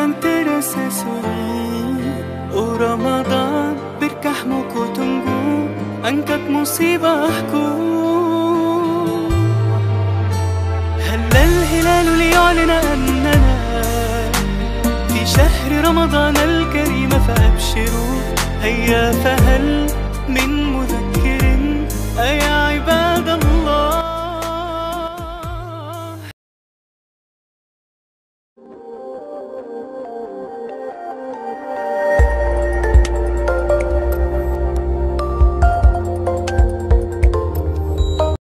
yang terasa sunyi. Oh Ramadan, berkahmu ku tunggu, angkat musibahku. هل الهلال ليعلن أننا في شهر رمضان الكريم، فأبشروا هيا فهل من